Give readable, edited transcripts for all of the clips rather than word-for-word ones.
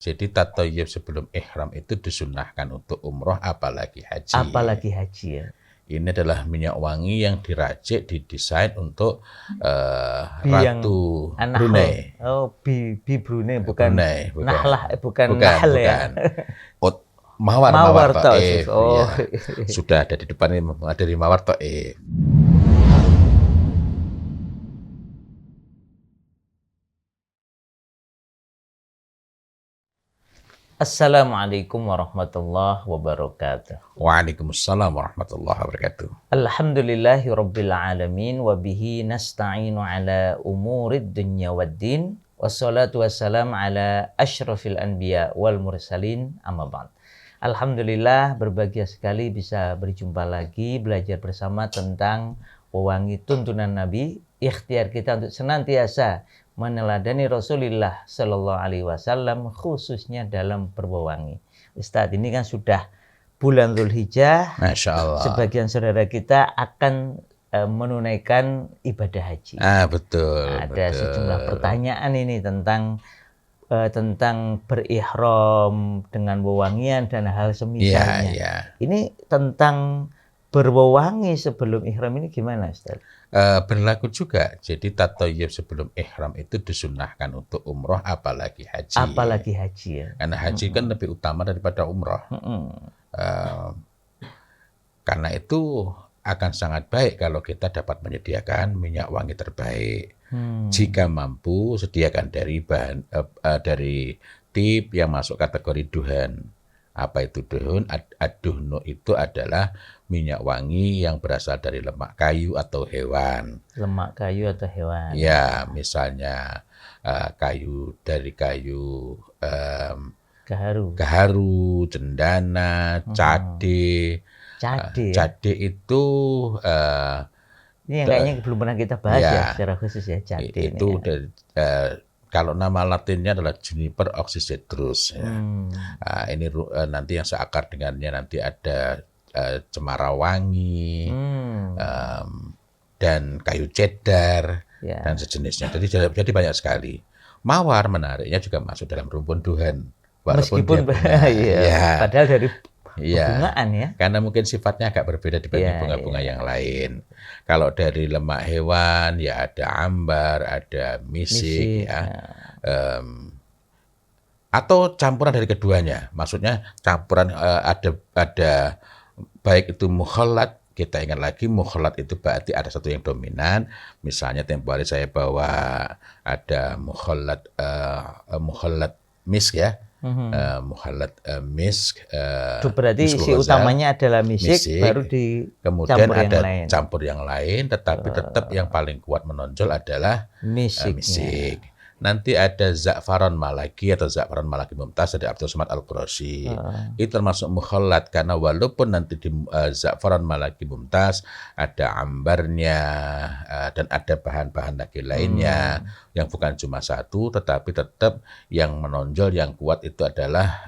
Jadi tatoyib sebelum ihram itu disunahkan untuk umroh apalagi haji. Apalagi haji ya. Ini adalah minyak wangi yang diracik, didesain untuk Yang Ratu Nahl. Brunei. Oh, bi Brunei, bukan Brunei, bukan. Nahlah, bukan Bukan, Nahl ya. bukan. Mawar Mawar Taif. Taif. Oh. Ya. Sudah ada di depan ini, ada di Mawar Taif. Assalamualaikum warahmatullahi wabarakatuh. Waalaikumsalam warahmatullahi wabarakatuh. Alhamdulillahi rabbil alamin wa bihi nasta'inu ala umurid dunya waddin. Wassalatu wassalam ala asyrafil anbiya wal mursalin, amma ba'd. Alhamdulillah, berbahagia sekali bisa berjumpa lagi, belajar bersama tentang wewangi tuntunan Nabi. Ikhtiar kita untuk senantiasa meneladani Rasulullah Sallallahu Alaihi Wasallam, khususnya dalam berwewangi. Ustadz, ini kan sudah bulan Dzulhijjah. Masya Allah. Sebagian saudara kita akan menunaikan ibadah haji. Betul. Ada sejumlah pertanyaan ini tentang berihram dengan wewangian dan hal semisalnya. Ya. Ini tentang berwewangi sebelum ihram ini gimana, Ustaz? Berlaku juga. Jadi tatoyib sebelum ihram itu disunahkan untuk umroh apalagi haji. Apalagi haji ya. Karena haji kan lebih utama daripada umroh. Karena itu akan sangat baik kalau kita dapat menyediakan minyak wangi terbaik. Jika mampu, sediakan dari dari tip yang masuk kategori duhan. Apa itu duhun? Ad-duhnu itu adalah minyak wangi yang berasal dari lemak kayu atau hewan. Lemak kayu atau hewan. Ya, misalnya kayu gaharu, cendana, cade. Cade itu ini yang kayaknya belum pernah kita bahas ya secara khusus ya, cade. Itu dari kalau nama latinnya adalah Juniper oxycedrus. Ya. Ini nanti yang seakar dengannya nanti ada cemara wangi dan kayu cedar dan sejenisnya. Jadi banyak sekali. Mawar menariknya juga masuk dalam rumpun duhan. Meskipun padahal dari bungaan ya. Karena mungkin sifatnya agak berbeda dibanding bunga-bunga yang lain. Kalau dari lemak hewan ya ada ambar, ada misik ya. Atau campuran dari keduanya. Maksudnya campuran ada baik itu mukhallat. Kita ingat lagi mukhallat itu berarti ada satu yang dominan. Misalnya tempo hari saya bawa ada mukhallat misk ya. Mukhallat misk. Itu berarti isi utamanya adalah misik, baru kemudian ada campur yang lain, tetapi tetap yang paling kuat menonjol adalah misik. Nanti ada za'faron malaki atau za'faron malaki mumtaz dari Abdul Somad Al-Qurashi. Itu termasuk mukhallat karena walaupun nanti di za'faron malaki mumtaz ada ambarnya dan ada bahan-bahan lagi lainnya yang bukan cuma satu, tetapi tetap yang menonjol yang kuat itu adalah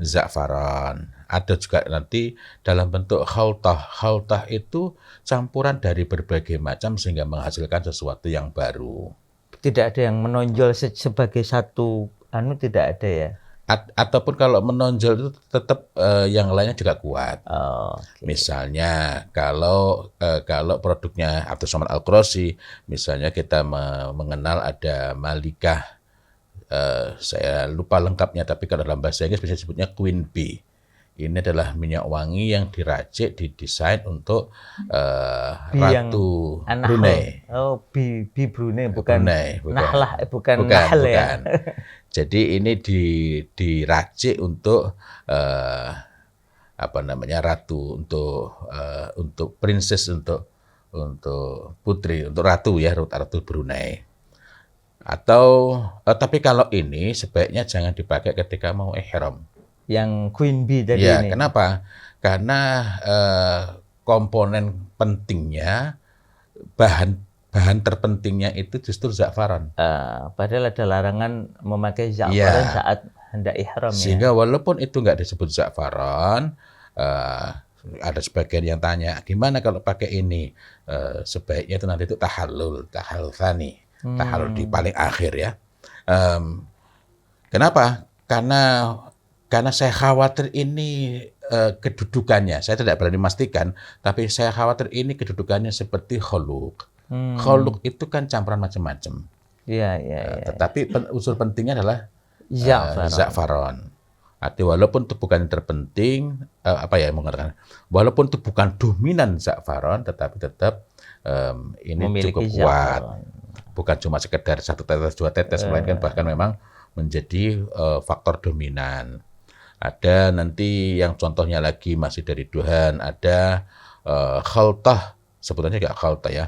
za'faron. Ada juga nanti dalam bentuk khaltah. Khaltah itu campuran dari berbagai macam sehingga menghasilkan sesuatu yang baru. Tidak ada yang menonjol sebagai satu tidak ada ya. Ataupun kalau menonjol itu tetap yang lainnya juga kuat. Okay. Misalnya kalau produknya Abdul Somad Al-Qurashi, misalnya kita mengenal ada Malikah, saya lupa lengkapnya, tapi kalau dalam bahasa Inggris bisa disebutnya Queen Bee. Ini adalah minyak wangi yang diracik, didesain untuk Ratu Brunei. Oh, bi Brunei, bukan Brunei, Nahlah, bukan Nahl ya. Jadi ini diracik untuk ratu, untuk princess, untuk putri, untuk ratu ya, ratu Brunei. Tapi kalau ini sebaiknya jangan dipakai ketika mau ihram. Yang Queen Bee tadi ya, ini. Kenapa? Karena komponen pentingnya, bahan terpentingnya itu justru za'faron. Padahal ada larangan memakai za'faron saat hendak ihram. Sehingga walaupun itu nggak disebut za'faron, ada sebagian yang tanya, gimana kalau pakai ini? Sebaiknya itu nanti itu tahallul tsani, tahallul di paling akhir ya. Kenapa? karena saya khawatir ini kedudukannya, saya tidak berani memastikan, tapi saya khawatir ini kedudukannya seperti khuluq. Khuluq itu kan campuran macam-macam. Iya. Tetapi unsur pentingnya adalah za'faron. Artinya walaupun itu bukan yang terpenting, mengatakan, walaupun itu bukan dominan za'faron, tetapi tetap ini memiliki cukup kuat. Bukan cuma sekedar 1 tetes, 2 tetes, melainkan bahkan memang menjadi faktor dominan. Ada nanti yang contohnya lagi masih dari duhan, ada khaltah, sebutannya kayak khaltah ya,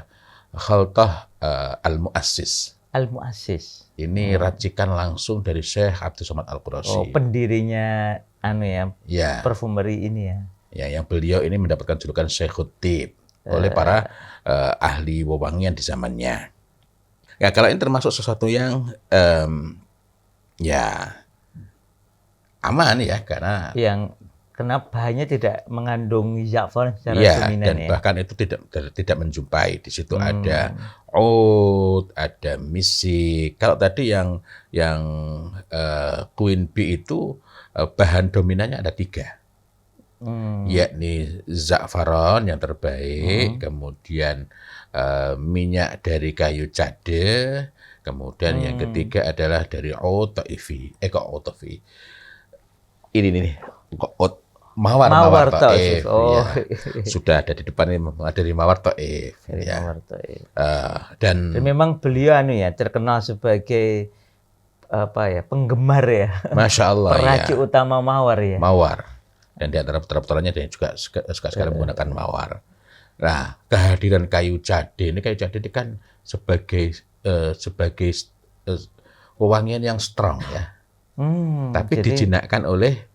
khaltah al-muassis. Al-muassis. Ini racikan langsung dari Syekh Abdul Somad Al-Qurashi. Oh, pendirinya parfumeri ini ya. Ya, yang beliau ini mendapatkan julukan Syekhut Tib oleh para ahli wewangian di zamannya. Ya, kalau ini termasuk sesuatu yang ya aman ya, karena bahannya tidak mengandung za'faron secara dominan dan bahkan itu tidak menjumpai di situ ada oud, ada misik. Kalau tadi yang Queen Bee itu bahan dominannya ada 3. Yakni za'faron yang terbaik, kemudian minyak dari kayu cade, kemudian yang ketiga adalah dari oud ta'ifi. Ini nih, Mawar Taif. Oh. Ya. Sudah ada di depan ini, dari Mawar Taif. Mawar Taif. Dan memang beliau terkenal sebagai penggemar ya. Masya Allah. Peracik utama mawar ya. Mawar. Dan di antara putra-putranya dia juga suka sekali menggunakan mawar. Nah, kehadiran kayu cade ini kan sebagai wewangian yang strong ya. Tapi dijinakkan oleh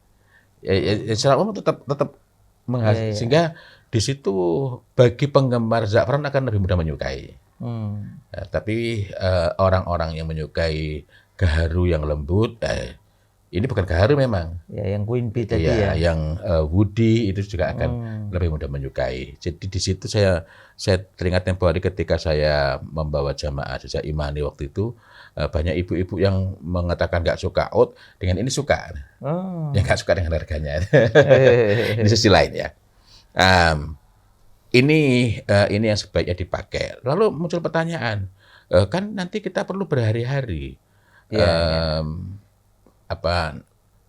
secara umum tetap menghasilkan, sehingga di situ bagi penggemar za'faron akan lebih mudah menyukai. Tapi orang-orang yang menyukai gaharu yang lembut, ini bukan gaharu memang. Ya, yang Queen Bee tadi ya. Yang woody itu juga akan lebih mudah menyukai. Jadi di situ saya teringat tempo hari ketika saya membawa jamaah jejak imani waktu itu, banyak ibu-ibu yang mengatakan nggak suka oud, dengan ini suka. Yang nggak suka dengan harganya. Di sisi lain ya. Ini yang sebaiknya dipakai. Lalu muncul pertanyaan, kan nanti kita perlu berhari-hari.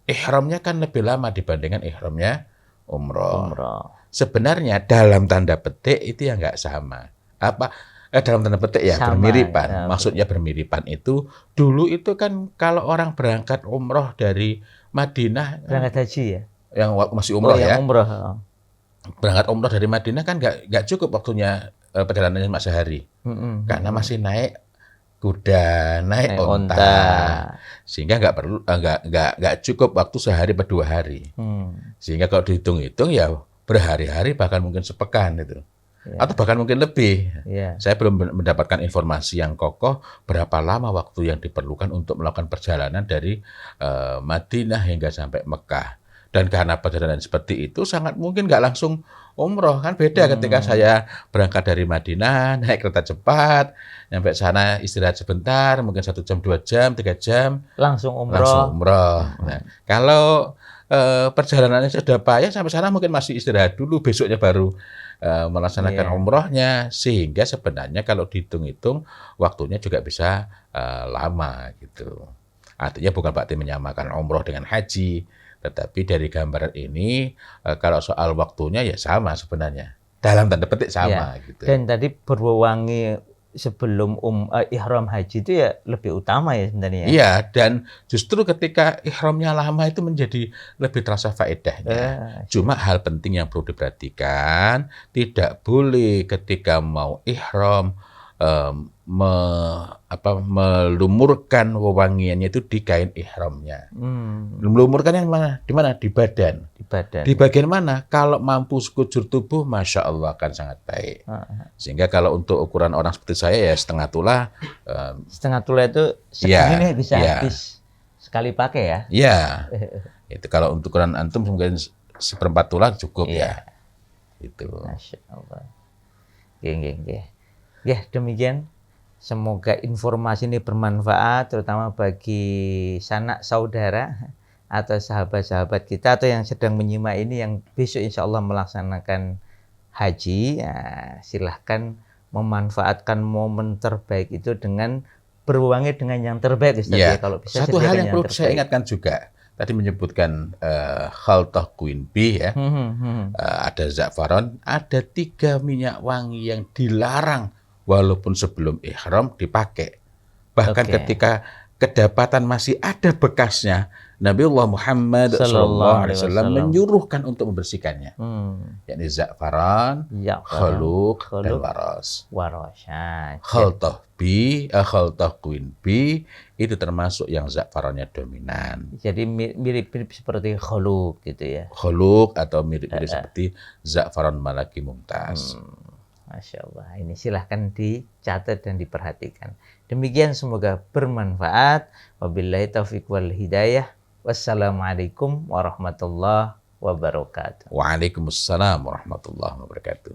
Ihramnya kan lebih lama dibandingkan ihramnya umroh. Sebenarnya dalam tanda petik itu ya nggak sama. Dalam tanda petik ya sama, bermiripan. Maksudnya bermiripan itu dulu itu kan kalau orang berangkat umroh dari Madinah, berangkat haji ya, yang masih umroh ya. Umroh. Berangkat umroh dari Madinah kan nggak cukup waktunya perjalanannya cuma sehari, karena masih naik kuda, naik onta. Sehingga nggak cukup waktu sehari atau 2 hari. Sehingga kalau dihitung-hitung ya berhari-hari, bahkan mungkin sepekan itu. Atau bahkan mungkin lebih. Saya belum mendapatkan informasi yang kokoh berapa lama waktu yang diperlukan untuk melakukan perjalanan dari Madinah hingga sampai Mekah. Dan karena perjalanan seperti itu sangat mungkin nggak langsung umroh, kan beda ketika saya berangkat dari Madinah naik kereta cepat, nyampe sana istirahat sebentar, mungkin 1 jam, 2 jam, 3 jam, langsung umroh. Nah, kalau perjalanannya sudah payah sampai sana mungkin masih istirahat dulu, besoknya baru melaksanakan umrohnya, sehingga sebenarnya kalau dihitung-hitung waktunya juga bisa lama gitu. Artinya bukan berarti menyamakan umroh dengan haji, tetapi dari gambaran ini kalau soal waktunya ya sama sebenarnya, dalam tanda petik sama gitu. Dan tadi berwewangi sebelum ihram haji itu ya lebih utama ya sebenarnya. Iya, dan justru ketika ihramnya lama itu menjadi lebih terasa faedahnya. Cuma hal penting yang perlu diperhatikan, tidak boleh ketika mau ihram melumurkan wewangiannya itu di kain ihramnya. Melumurkan yang mana? Di mana? Di badan. Di bagian mana? Kalau mampu sekujur tubuh, Masya Allah akan sangat baik. Sehingga kalau untuk ukuran orang seperti saya ya setengah tulah. Setengah tulah itu segini nih bisa habis sekali pakai ya? Iya. Itu kalau untuk ukuran antum mungkin 1/4 tulah cukup ya. Itu. Masya Allah. Ya, demikian. Semoga informasi ini bermanfaat, terutama bagi sanak saudara atau sahabat-sahabat kita atau yang sedang menyimak ini yang besok insya Allah melaksanakan haji, ya, silahkan memanfaatkan momen terbaik itu dengan berwangi dengan yang terbaik, Ustaz. Ya, kalau bisa satu hal yang perlu terbaik. saya ingatkan juga, tadi menyebutkan khaltah Queen Bee ya, ada za'faron, ada 3 minyak wangi yang dilarang walaupun sebelum ihram dipakai. Bahkan ketika kedapatan masih ada bekasnya, Nabiullah Muhammad SAW menyuruhkan untuk membersihkannya. Yakni za'faran, khuluq, dan waras. Khaltah Queen Bee itu termasuk yang za'farannya dominan. Jadi mirip-mirip seperti khuluq gitu ya. Khuluq atau mirip-mirip seperti za'faran malaki mumtaz. Masya Allah. Ini silahkan dicatat dan diperhatikan. Demikian semoga bermanfaat. Wabillahi taufiq wal hidayah. Wassalamualaikum warahmatullahi wabarakatuh. Waalaikumsalam warahmatullahi wabarakatuh.